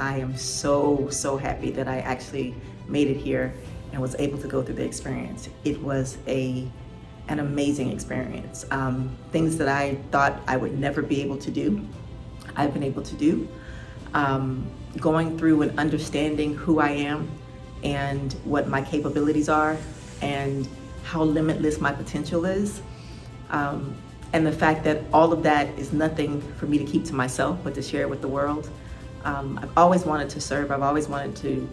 I am so happy that I actually made it here and was able to go through the experience. It was an amazing experience. Things that I thought I would never be able to do, I've been able to do. Going through and understanding who I am and what my capabilities are and how limitless my potential is. And the fact that all of that is nothing for me to keep to myself, but to share with the world. I've always wanted to serve. I've always wanted to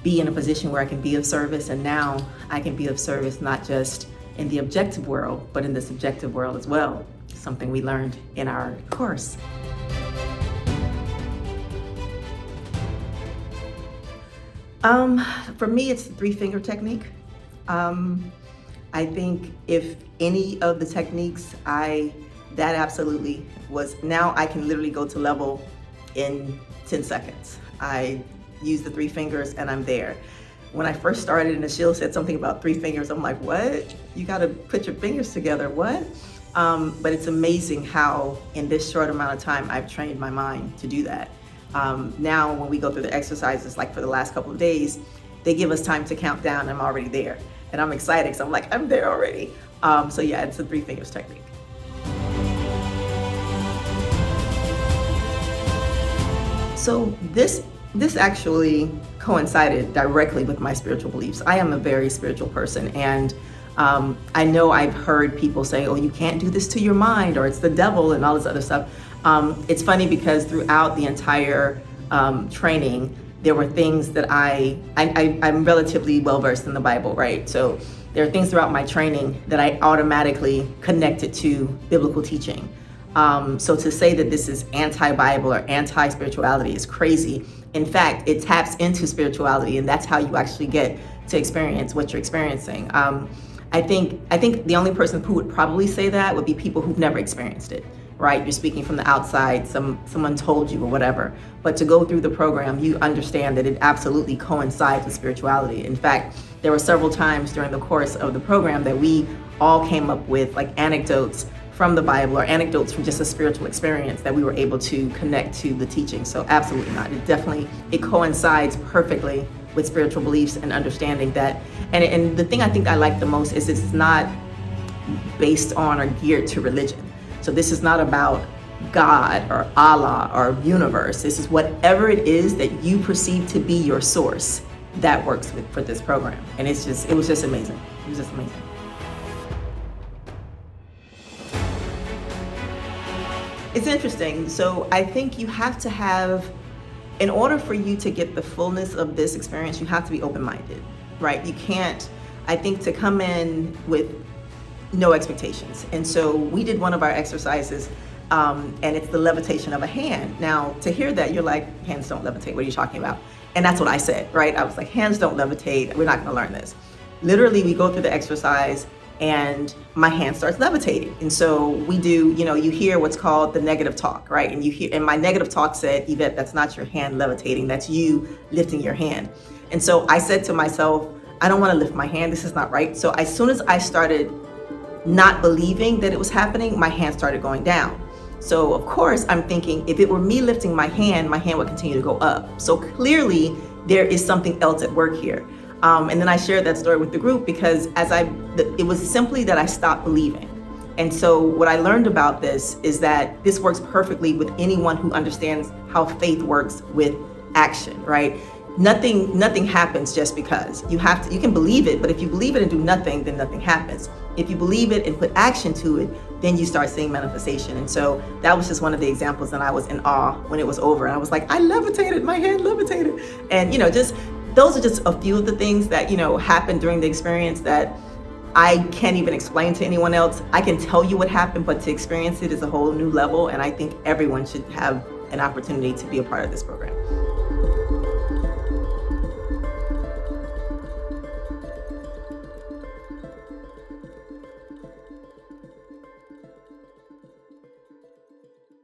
be in a position where I can be of service, and now I can be of service not just in the objective world, but in the subjective world as well, something we learned in our course. For me, it's the three-finger technique. I think if any of the techniques, that absolutely was, now I can literally go to level in 10 seconds. I use the three fingers and I'm there. When I first started and Achille said something about three fingers, I'm like, what? You gotta put your fingers together, what? But it's amazing how in this short amount of time, I've trained my mind to do that. Now when we go through the exercises, like for the last couple of days, they give us time to count down and I'm already there. And I'm excited because I'm like, I'm there already. So yeah, it's the three fingers technique. So this actually coincided directly with my spiritual beliefs. I am a very spiritual person, and I know I've heard people say, oh, you can't do this to your mind, or it's the devil and all this other stuff. It's funny because throughout the entire training, there were things that I'm relatively well-versed in the Bible, right? So there are things throughout my training that I automatically connected to biblical teaching. So to say that this is anti-Bible or anti-spirituality is crazy. In fact, it taps into spirituality, and that's how you actually get to experience what you're experiencing. I think the only person who would probably say that would be people who've never experienced it, right? You're speaking from the outside, someone told you or whatever. But to go through the program, you understand that it absolutely coincides with spirituality. In fact, there were several times during the course of the program that we all came up with like anecdotes from the Bible or anecdotes from just a spiritual experience that we were able to connect to the teaching. So absolutely not. It coincides perfectly with spiritual beliefs and understanding that. And the thing I think I like the most is it's not based on or geared to religion. So this is not about God or Allah or universe. This is whatever it is that you perceive to be your source that works for this program. And it was just amazing. It was just amazing. It's interesting. So I think you have to have, in order for you to get the fullness of this experience, you have to be open-minded, right? You can't, I think, to come in with no expectations. And so we did one of our exercises, and it's the levitation of a hand. Now, to hear that, you're like, hands don't levitate, what are you talking about? And that's what I said, right? I was like, hands don't levitate, we're not gonna learn this. Literally, we go through the exercise and my hand starts levitating. And so we do, you hear what's called the negative talk, right? And my negative talk said, Yvette, that's not your hand levitating, that's you lifting your hand. And so I said to myself, I don't wanna lift my hand, this is not right. So as soon as I started not believing that it was happening, my hand started going down. So of course I'm thinking, if it were me lifting my hand would continue to go up. So clearly there is something else at work here. And then I shared that story with the group because it was simply that I stopped believing. And so what I learned about this is that this works perfectly with anyone who understands how faith works with action, right? Nothing happens just because. You can believe it, but if you believe it and do nothing, then nothing happens. If you believe it and put action to it, then you start seeing manifestation. And so that was just one of the examples, and I was in awe when it was over. And I was like, I levitated, my hand levitated. And those are just a few of the things that, happened during the experience that I can't even explain to anyone else. I can tell you what happened, but to experience it is a whole new level. And I think everyone should have an opportunity to be a part of this program.